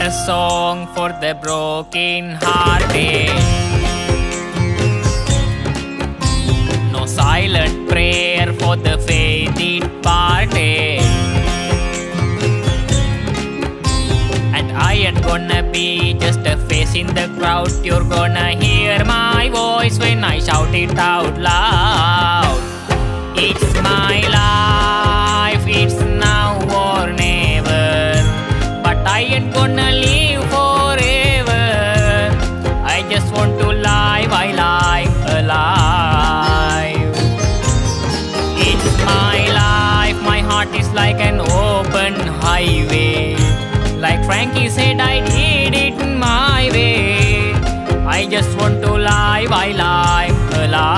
a song for the broken hearted. No silent prayer for the faith departed. And I ain't gonna be just a face in the crowd. You're gonna hear my voice when I shout it out loud. It's my life, it's now or never. But I ain't gonna live forever. I just want to live, I live alive. It's my life, my heart is like an open highway. Like Frankie said, I did it my way. I just want to live, I live